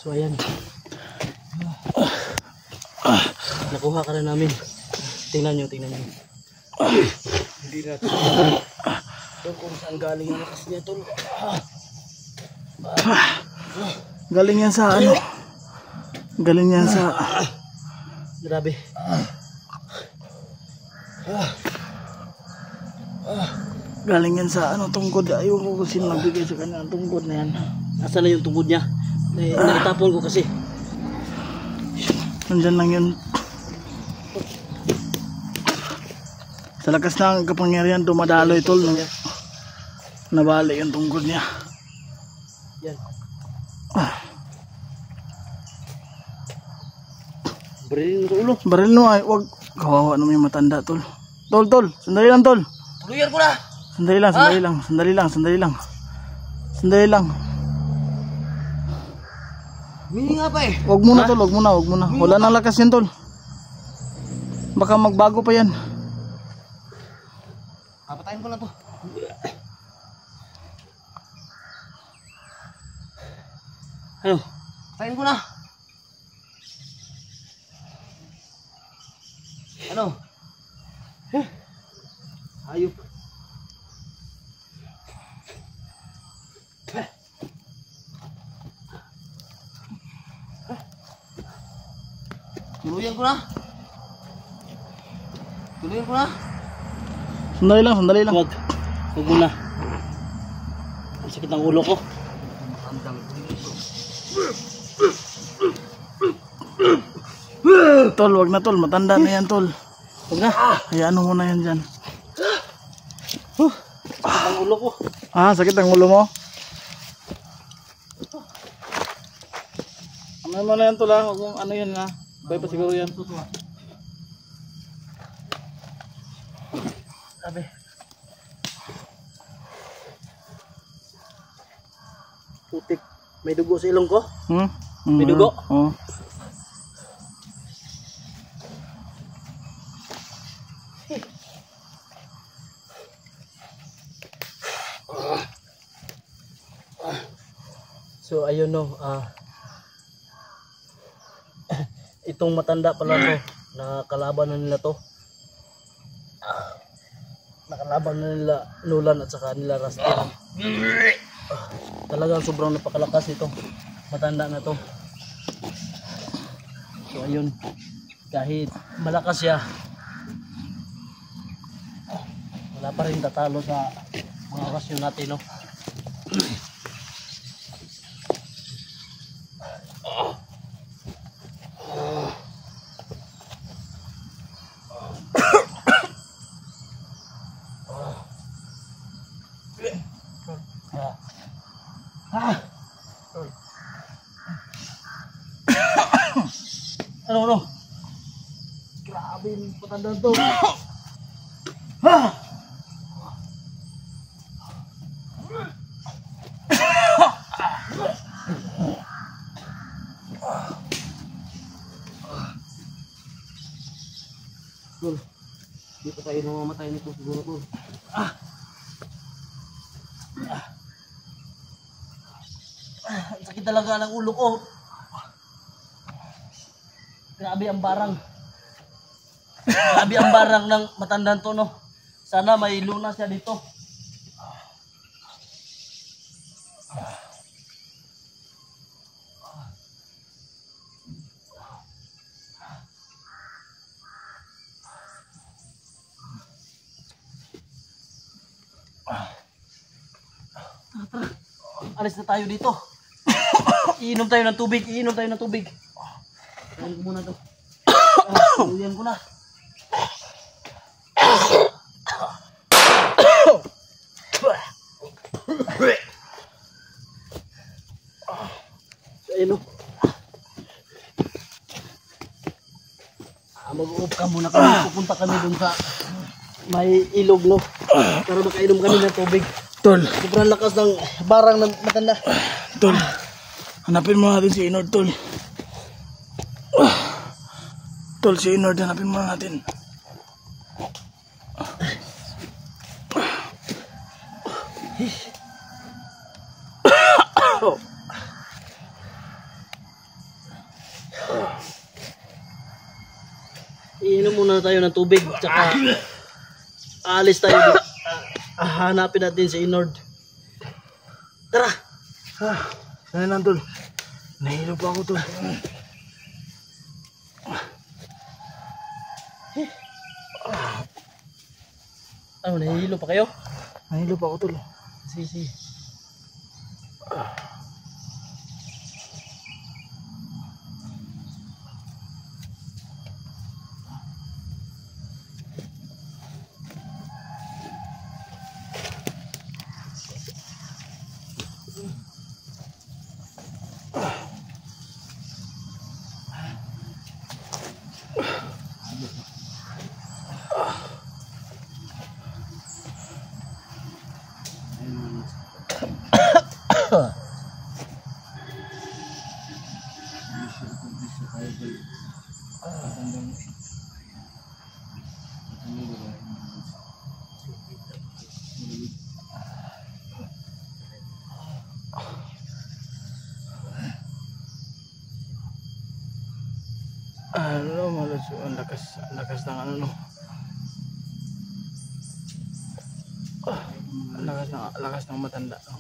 So ayan, nakuha ka na namin. Tingnan nyo. Hindi natin ito kung saan galing ang lakas niya, tol. Galing yan sa ano? Galing yan sa... Grabe. Galing yan sa ano, tungkod. Ayaw ko kung sino nagbigay sa kanya ang tungkod na yan. Nasaan na yung tungkod niya? Nakitapon ko kasi. Nandyan lang yun. Sa lakas ng kapangyarihan dumadaloy, tol. Nabali yung tungkod niya. Yan. Baril sa ulo. Baril no ay, wag. Kawawa naman yung matanda, tol. Tol. Sandali lang, tol. Tuluyan ko na. Sandali lang. Mini nga pa eh. Wag muna, tol. Wag muna. Wala nang lakas yan, tol. Baka magbago pa yan. Papatayin ko na to. Ano? Patayin ko na. Ano? Ayop. Tuluyan ko na. Sandali lang. Wag muna. Ang sakit ng ulo ko. Tol, wag na, tol. Matanda na yan, tol. Wag na. Hayaan mo muna yan dyan. Sakit ang ulo ko. Sakit ang ulo mo? Ano mo na yan, tol, ha? Huwag mong ano yan, ha? Bay pa siguro yan. Sabi. Putik. May dugo sa ilong ko? May dugo? Oo. So ayun no, itong matanda pala to, nakalaban na nila to. Nakalaban na nila Nulan at saka nila Rustin. Talagang sobrang napakalakas ito. Matanda na to. So ayun, kahit malakas siya, wala pa rin tatalo sa mga orasyon natin, no? Ano? Grabe yung patanda to. Tol, di pa tayo namamatay nito siguro, tol. Ang sakit talaga ng ulo ko. Grabe ang barang. Grabe ang barang ng matandang to, no? Sana may luna siya dito. Alis na tayo dito. Iinom tayo ng tubig. Kain ko muna to. Yan ko na. Ayun o. Mag-uop ka muna kami. Pupunta kami dun sa may ilog, no? Para makainom kami ng tubig. Tol, Sobrang lakas ng barang ng matanda. tol. Hanapin mo natin si Inord, tol. Tol, si Inord, hanapin mo natin. Iinom muna tayo ng tubig. Tsaka aalis tayo. Hanapin natin si Inord. Tara! Ano lang, tol? Nahilo pa ako, tol. Ano, nahihilo pa kayo? Nahilo pa ako, tol. Sige. Ano, malas, ang lakas ng ano, no? Ang lakas ng matanda, no?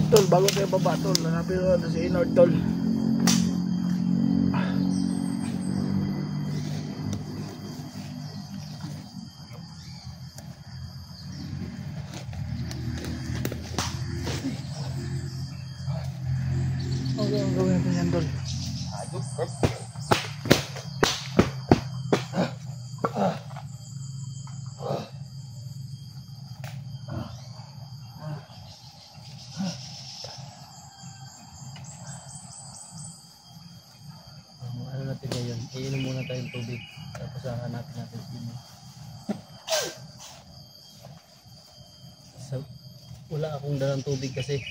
Tol, bago tayo baba, tol, hanapin mo natin si Inord, tol. Okay, ang gawin ko yan, tol. Ano natin ngayon? Iinom muna tayong tubig. Tapos hanapin natin si Inord. Wala akong dalang tubig kasi.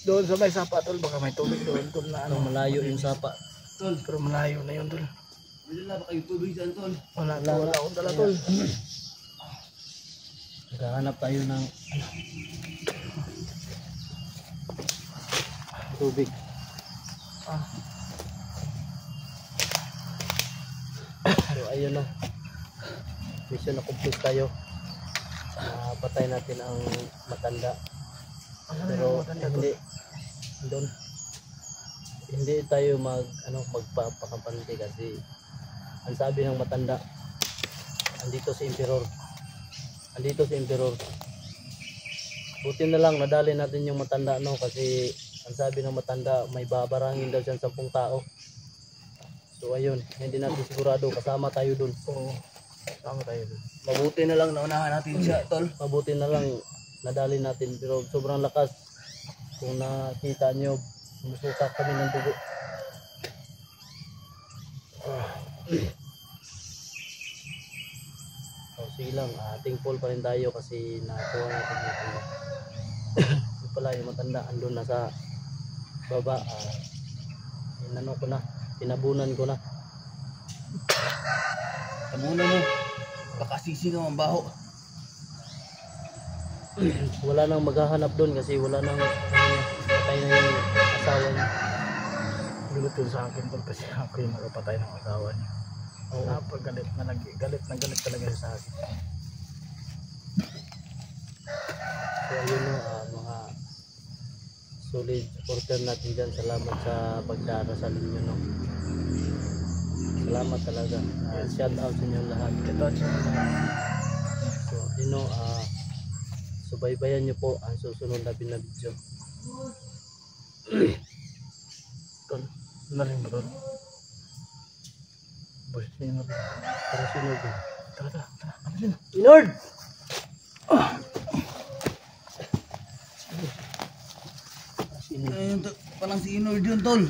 Doon sa may sapa, tol, baka may tubig doon, tol, na ano. Malayo yung sapa. Tol, pero malayo na yun, tol. Wala ba kayo tubig dyan, Tol? Wala akong dala, tol. Naghahanap tayo ng tubig. So ayun na. Mission accomplished tayo. Patay natin ang matanda. Pero hindi tayo magpapakampante kasi ang sabi ng matanda, andito si Emperor. Buti na lang nadali natin yung matanda, no, kasi ang sabi ng matanda may babarangin daw siya 10 tao. So ayun, hindi natin sigurado, kasama tayo dun. Oo. Tama tayo dun. Mabuti na lang naunahan natin siya, tol. Mabuti na lang nadali natin pero sobrang lakas. Kung nakita nyo, sumusuka kami ng dugo. So, sige lang, thankful pa rin tayo kasi nakuha natin yung matanda. Yung pala yung matanda, andun na sa baba. Inano ko na, tinabunan ko na. Tabunan mo. Baka sisigaw ang baho. Wala nang maghahanap doon kasi wala nang patay na yung asawa niya. Gulat yun sa akin tol kasi ako yung nakapatay ng asawa niya. Oo. Napagalit na galit talaga siya sa akin. So ayun no, mga solid supporter natin dyan. Salamat sa pagdarasal ninyo no. Salamat talaga. Shout out sa inyo lahat. So you know, subaybayan nyo po ang susunod na video. Tol, narin mo tol. Boy, sino ba? Para sunod yun. Tara. Ano yun? Inord! Ayun, palang si Inord yun, tol.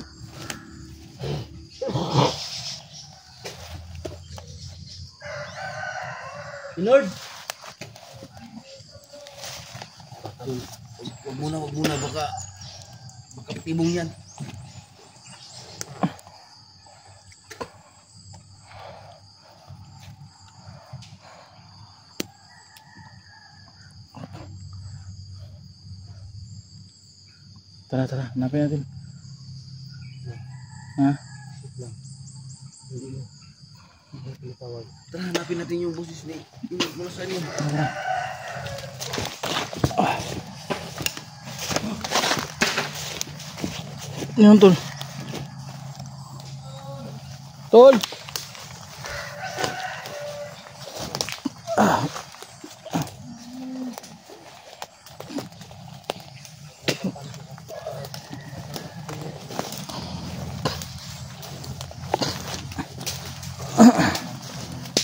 Inord! Wag muna, baka tibong yan. Tara, hanapin natin. Ha? Sit lang. Hindi mo. Hindi mo pinatawag. Tara, hanapin natin yung boses ni Inord mula sa inyo. Tara. Yan tol. Tol.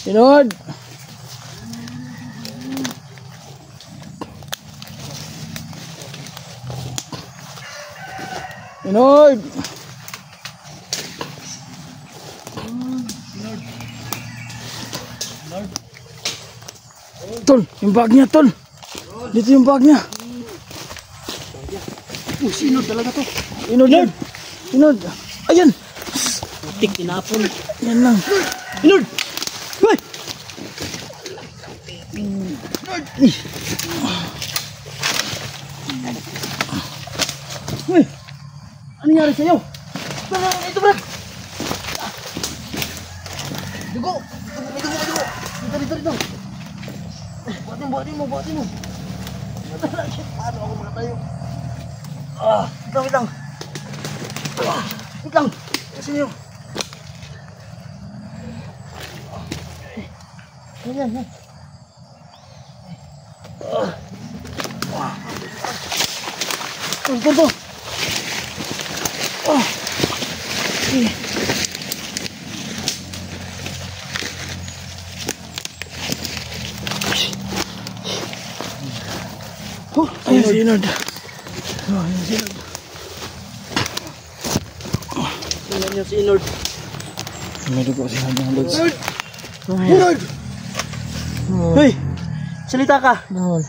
Inod. Inod. Tol, yung bag niya, tol. Dito yung bag niya. Sino talaga to? Inod. Inod. Ayan. Putik, tinapon. Yan lang. Inord! Hoy! Hoy! Ano nangyari sa'yo? Ito, Brad! Dugo! Dito. Buhatin mo. Paano ako makatayo? Wait lang. Kasi nyo. Yan. Ganito. Ayun si Inod. Tingnan nyo si Inord. May dugo si Inod. Inord! Hoy! Salita ka! Bawal.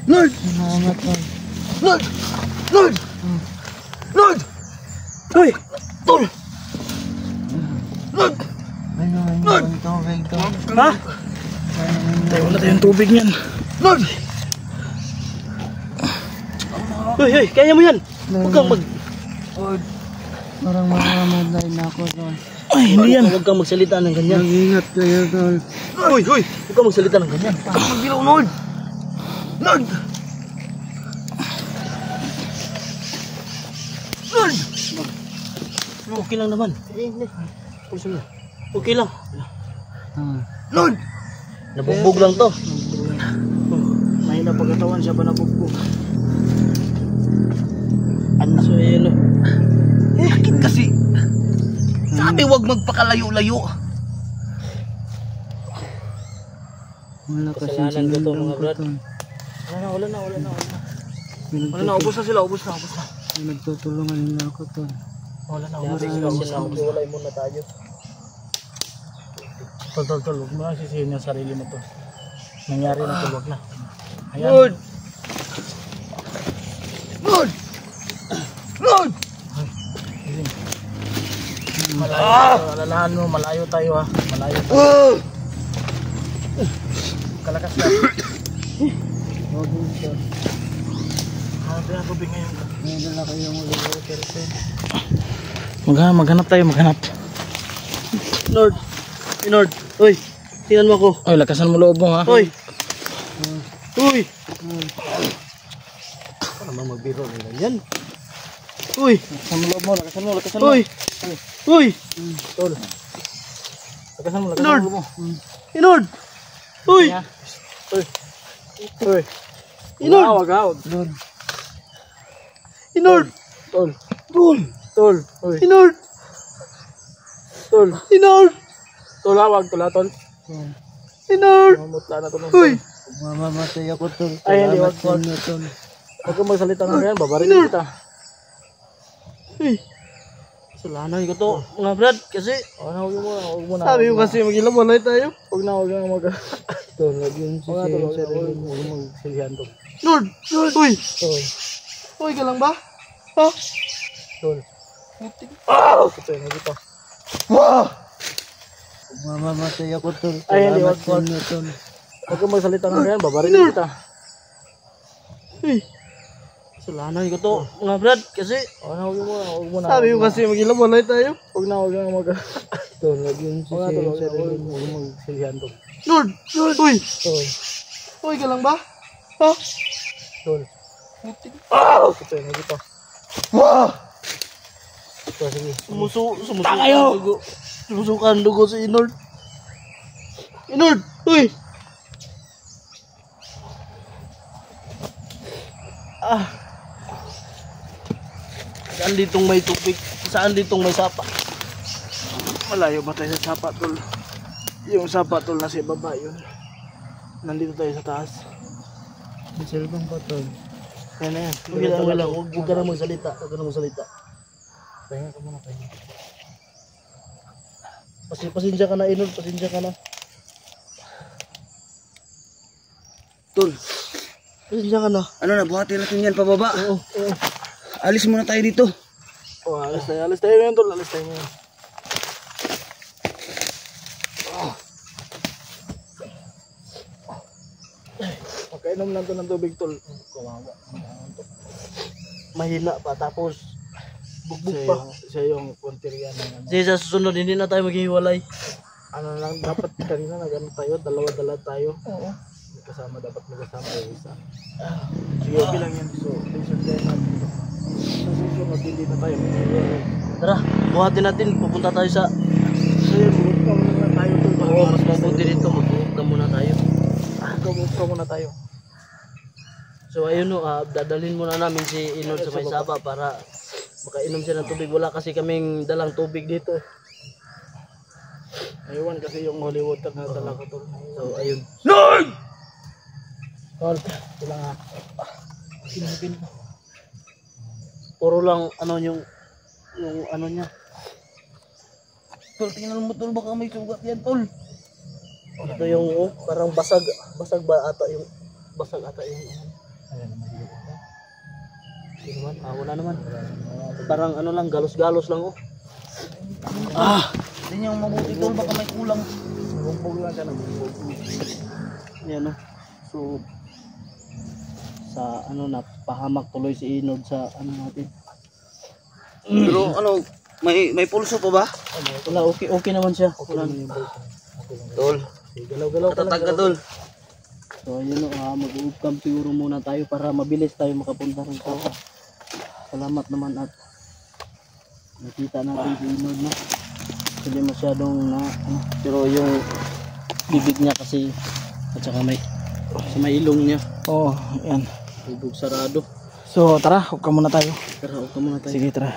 Lord! Salamat tol. Lord! Hoy! Tol! Lord! Lord! Ha? Tayo na tayong tubig niyan. Lord! Hoy! Kaya mo yan! Huwag kang mag... Parang mamamatay na ako doon. Ay, hindi yan. Huwag kang magsalita ng ganyan. Mag-ingat kayo doon. Hoy! Huwag kang magsalita ng ganyan. Magbilaw, Lord! Lord! Lord! Okay lang naman. Okay lang. Lord! Nabugbog lang to. May napagkatawan siya pa nabugbog. Anak mo yun. Bakit kasi? Sabi wag magpakalayo-layo. Wala kasi Kasalanan ko to, sinundan mga ko brad. tol. Wala na. Wala na, ubos na sila, ubos na. Nagtutulungan nila ako tol. Wala na, Kaya maghiwalay muna tayo. Tol, huwag mo lang sisihin yung sarili mo to. Nangyari na tol, huwag na. Ayan. Lord! Malayo tayo ha. Malayo tayo. Kalakas na. Mabog tol. Kaya tubig ngayon. May dala kayong water pen. Maghanap tayo, maghanap. Lord. Lord. Uy. Tingnan mo ako. Oy, lakasan mo loob mo ha. Uy. Uy. Ano naman magbiro nila yan? Uy. Lakasan mo loob mo, lakasan mo. Uy. Uy. Tol. Lakasan mo Lord. loob mo. Lord. Uy. Uy. Lord. Wag. Lord. Lord. Tol. Tol. Tol. Uy. Lord. Tol. Lord. Tol, wag tol, tol. Lord. Mamutla na tol. Uy. Mamamatay ako tol. Ay, hindi, Salamat wag, sa wag. inyo tol. Huwag kang magsalita ng ganyan, babarilin kita. Uy. Kasalanan ko to, mga brad, kasi Huwag mo na. sabi ko kasi maghiwalay tayo. Huwag na mag... Tol, wag yung Huwag na tol, sisihin huwag sarili mo. mo magsilihan tol. Lord. Uy. Tol. Uy ka lang ba? Ha? Tol. Ito yun, ito. Mamamatay ako tol. Ay, hindi, Salamat wag, sa wag. inyo tol. Huwag kang magsalita ng ganyan, babarilin kita. Uy. Kasalanan ko to, mga brad, kasi Huwag mo na. sabi ko kasi maghiwalay tayo. Huwag na mag... Tol, wag yung Huwag na tol, sisihin sarili mo. huwag mo magsilihan tol. Lord. Uy. Tol. Uy ka lang ba? Ha? Tol. Ito yun, ito. Ito, sige. Sumusukan dugo si Inord. Inord. Uy. Saan ditong may tubig? Saan ditong may sapa? Malayo ba tayo sa sapa tol? Yung sapa tol nasa baba yun. Nandito tayo sa taas. Ang cellphone ko tol. Kaya na yan. Huwag lang. Huwag ka na magsalita. Huwag ka na magsalita. Pahinga ka muna, pahinga. Pasensya ka na, Inord. Pasensya ka na. Tol, Pasensya ka na. ano na, buhatin natin yan pababa. Oo. Alis muna tayo dito. Oh, alis tayo ngayon tol. Alis tayo ngayon. Makainom lang to ng tubig tol. Kawawa. Mahina pa. Tapos, bugbog pa. Siya yung punteriya ng ano. Kasi sa susunod, hindi na tayo maghihiwalay. Ano lang, dapat kanina nagano tayo, dalawa-dala tayo. Oo. Dapat magkasama yung isa. Sige, okay lang yan. So, patient tayo natin. Sa susunod, hindi na tayo maghihiwalay. Tara, buhatin natin. Pupunta tayo sa... So yun, buka muna tayo tol. Oo, mas mabuti dito. Magbuhok ka muna tayo. Buka muna tayo. So ayun no, dadalhin muna namin si Inord sa may sapa para makainom siya ng tubig. Wala kasi kaming dalang tubig dito. Aywan kasi yung holy water na dala ko tol. So ayun. Tol, kailangan nga. Sinipin ko. Puro lang ano yung ano niya. Tol, tingnan mo tol, baka may sugat yan tol. Ito yung parang basag ba ata yung Ayan, mahirap ka. Hindi naman, wala naman. Parang ano lang, galos-galos lang oh. Hindi niya mabuti tol, baka may kulang. Bumbog lang siya, nabumbog. Yan oh. So sa ano napahamak tuloy si Inord sa ano natin. Pero ano, may pulso pa ba? Wala, okay naman siya. Wala na yung boat. Tol, Sige, galaw-galaw ka lang. matatag ka tol. So ayun mag-camp siguro muna tayo para mabilis tayo makapunta rin sa salamat naman at nakita natin si Inord na hindi masyadong na ano, pero yung bibig niya kasi at saka may ilong niya Oo, yan. bubog sarado. So, tara, huwag ka muna tayo. Pero okay muna tayo. Sige, tara.